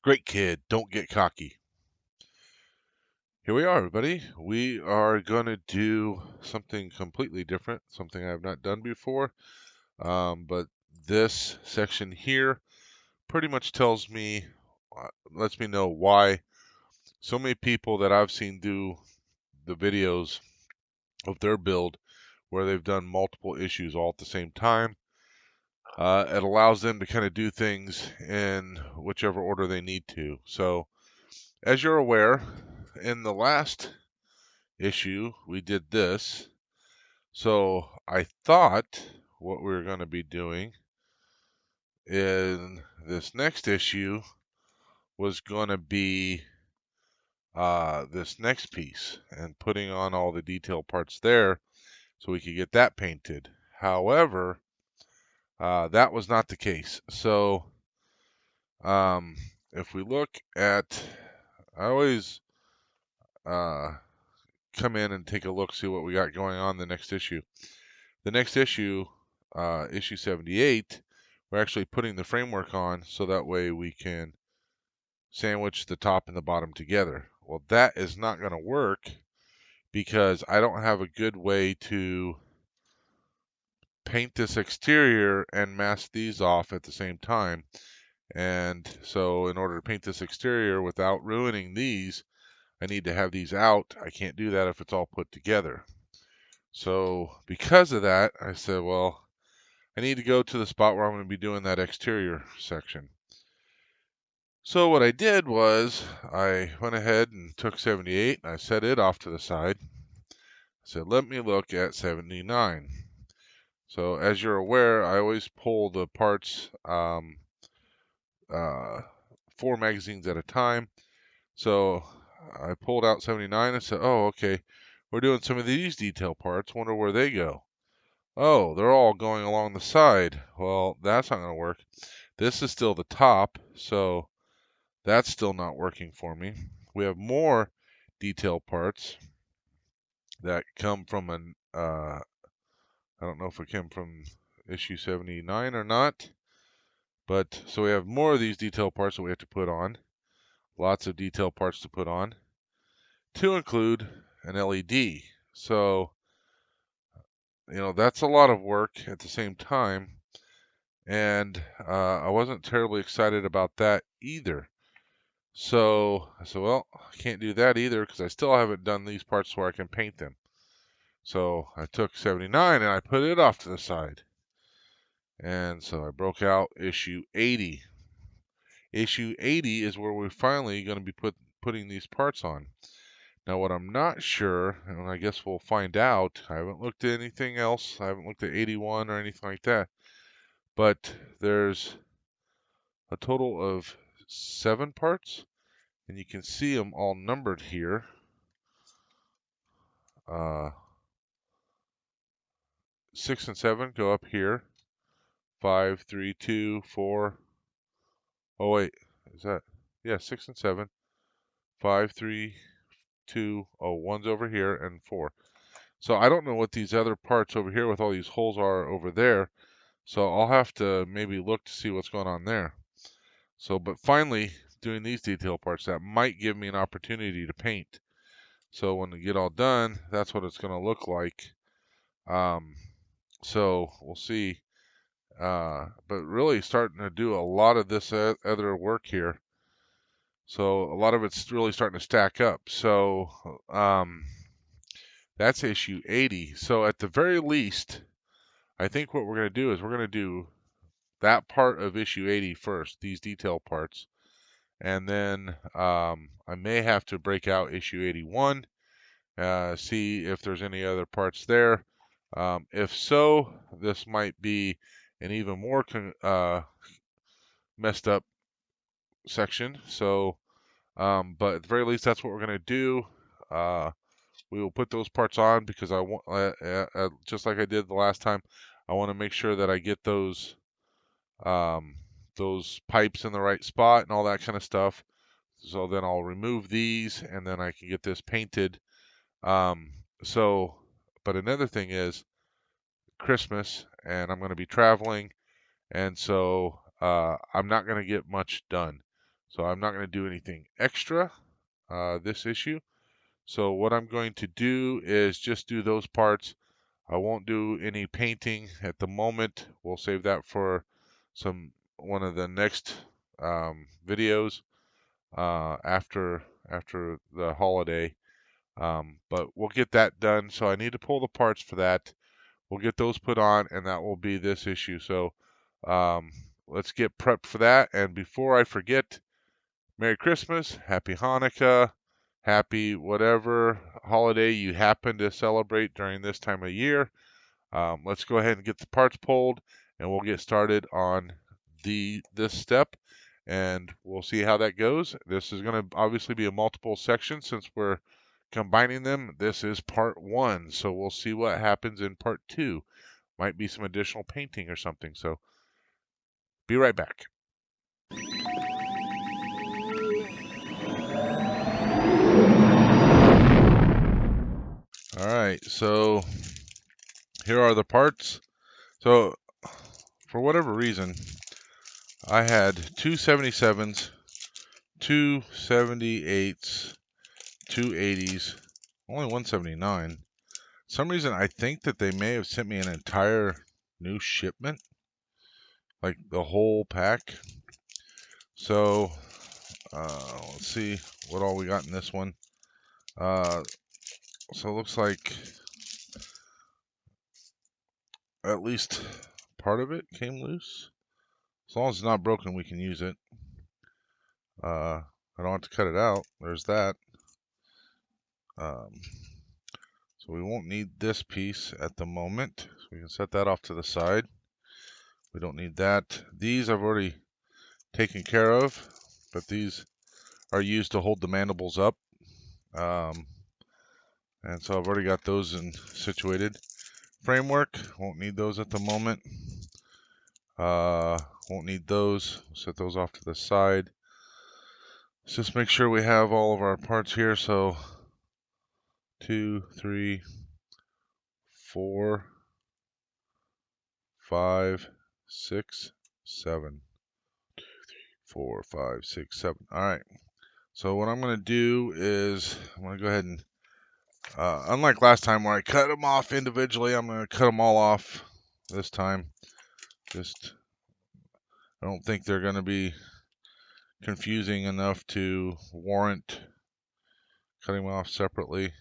Great kid, don't get cocky. Here we are, everybody. We are going to do something completely different, something I have not done before. But this section here pretty much tells me, lets me know why so many people that I've seen do the videos of their build where they've done multiple issues all at the same time. It allows them to kind of do things in whichever order they need to. So, as you're aware, in the last issue, we did this. So I thought what we were going to be doing in this next issue was going to be this next piece and putting on all the detail parts there so we could get that painted. However, that was not the case. So if we look at, I always uh, come in and take a look, see what we got going on in the next issue. The next issue, issue 78, we're actually putting the framework on so that way we can sandwich the top and the bottom together. Well, that is not going to work because I don't have a good way to paint this exterior and mask these off at the same time. And so in order to paint this exterior without ruining these, I need to have these out. I can't do that if it's all put together. So because of that, I said, well, I need to go to the spot where I'm going to be doing that exterior section. So what I did was I went ahead and took 78 and I set it off to the side. I said, let me look at 79. So as you're aware, I always pull the parts uh, 4 magazines at a time. So I pulled out 79 and said, oh, okay, we're doing some of these detail parts. Wonder where they go. Oh, they're all going along the side. Well, that's not going to work. This is still the top, so that's still not working for me. We have more detail parts that come from an, I don't know if it came from issue 79 or not, but so we have more of these detail parts that we have to put on. Lots of detail parts to put on, to include an LED. So, that's a lot of work at the same time, and I wasn't terribly excited about that either. So I said, well, I can't do that either because I still haven't done these parts where I can paint them. So I took 79 and I put it off to the side. And so I broke out issue 80. Issue 80 is where we're finally going to be putting these parts on. Now what I'm not sure, and I guess we'll find out, I haven't looked at anything else. I haven't looked at 81 or anything like that. But there's a total of 7 parts. And you can see them all numbered here. 6 and 7 go up here. 5, 3, 2, 4. Oh wait, is that? Yeah, 6 and 7. 5, 3, 2. Oh, one's over here and 4. So I don't know what these other parts over here with all these holes are over there. So I'll have to maybe look to see what's going on there. So, but finally, doing these detail parts, that might give me an opportunity to paint. So when we get all done, that's what it's going to look like. So we'll see. But really starting to do a lot of this other work here. So a lot of it's really starting to stack up. So that's issue 80. So at the very least, I think what we're going to do is we're going to do that part of issue 80 first, these detail parts. And then I may have to break out issue 81, see if there's any other parts there. If so, this might be an even more messed up section. So, but at the very least, that's what we're going to do. We will put those parts on because I want, just like I did the last time, I want to make sure that I get those pipes in the right spot and all that kind of stuff. So then I'll remove these and then I can get this painted. So, but another thing is Christmas and I'm going to be traveling. And so I'm not going to get much done. So I'm not going to do anything extra this issue. So what I'm going to do is just do those parts. I won't do any painting at the moment. We'll save that for one of the next videos after the holiday. But we'll get that done. So I need to pull the parts for that. We'll get those put on, and that will be this issue. So let's get prepped for that. And before I forget, Merry Christmas, Happy Hanukkah, Happy whatever holiday you happen to celebrate during this time of year. Let's go ahead and get the parts pulled, and we'll get started on this step, and we'll see how that goes. This is going to obviously be a multiple section since we're combining them. This is part 1, so we'll see what happens in part 2. Might be some additional painting or something, so be right back. All right, so here are the parts. So for whatever reason, I had two 77s, two 78s, two 80s, only 179. For some reason, I think that they may have sent me an entire new shipment, like the whole pack. So let's see what all we got in this one. So it looks like at least part of it came loose. As long as it's not broken, we can use it. I don't have to cut it out. There's that. So we won't need this piece at the moment. So we can set that off to the side. We don't need that. These I've already taken care of, but these are used to hold the mandibles up. And so I've already got those situated. Framework, won't need those at the moment. Won't need those. Set those off to the side. Let's just make sure we have all of our parts here. So 2, 3, 4, 5, 6, 7. 4, 5, 6, 7. All right. So what I'm going to do is I'm going to go ahead and, unlike last time where I cut them off individually, I'm going to cut them all off this time. I don't think they're going to be confusing enough to warrant cutting them off separately.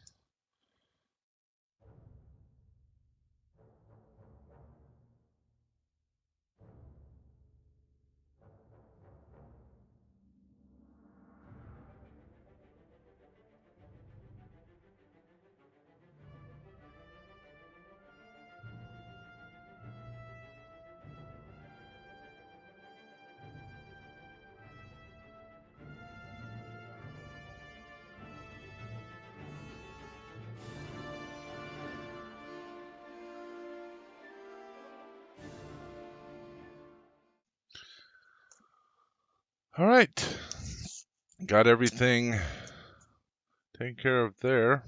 All right. Got everything taken care of there.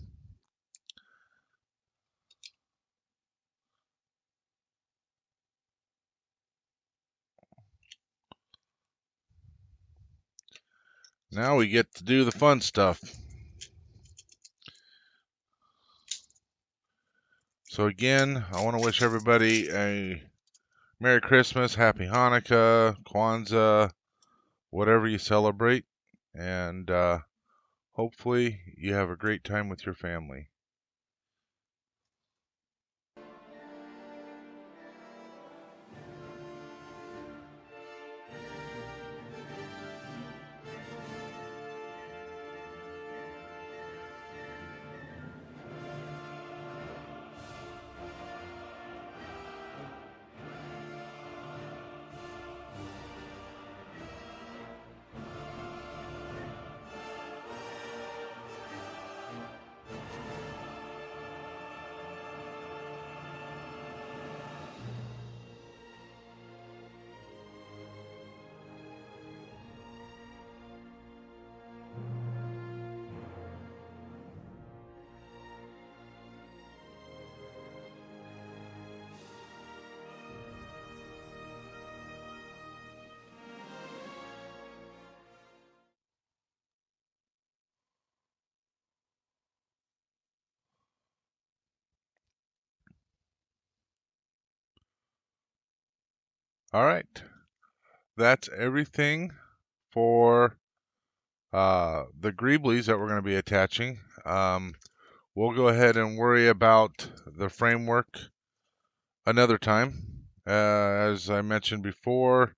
Now we get to do the fun stuff. So again, I want to wish everybody a Merry Christmas, Happy Hanukkah, Kwanzaa, whatever you celebrate, and hopefully you have a great time with your family. All right. That's everything for the greeblies that we're going to be attaching. We'll go ahead and worry about the framework another time. As I mentioned before,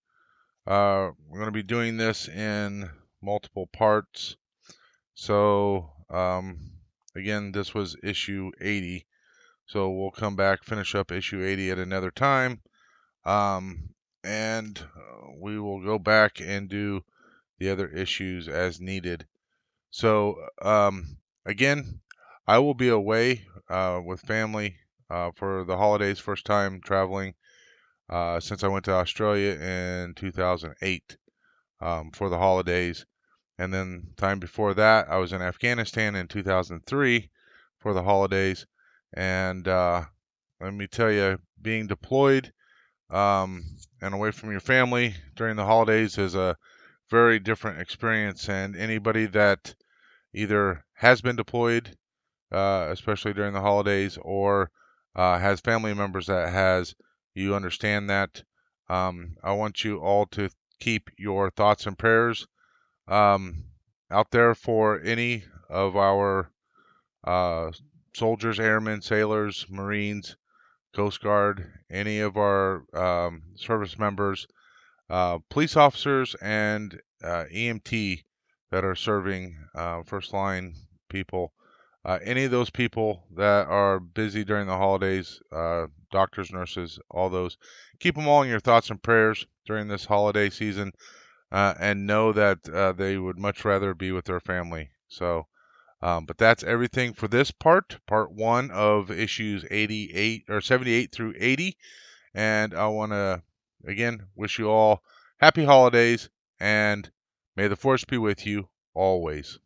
we're going to be doing this in multiple parts. So, again, this was issue 80. So we'll come back, finish up issue 80 at another time. And we will go back and do the other issues as needed. So, again, I will be away with family for the holidays, first time traveling since I went to Australia in 2008 for the holidays. And then time before that, I was in Afghanistan in 2003 for the holidays. And let me tell you, being deployed and away from your family during the holidays is a very different experience. And anybody that either has been deployed, especially during the holidays, or has family members that has, you understand that. I want you all to keep your thoughts and prayers um, out there for any of our uh, soldiers, airmen, sailors, Marines, Coast Guard, any of our service members, police officers, and EMT that are serving first line people. Any of those people that are busy during the holidays, doctors, nurses, all those, keep them all in your thoughts and prayers during this holiday season, and know that they would much rather be with their family. So, but that's everything for this part one of issues 88 or 78 through 80. And I want to again wish you all happy holidays and may the force be with you always.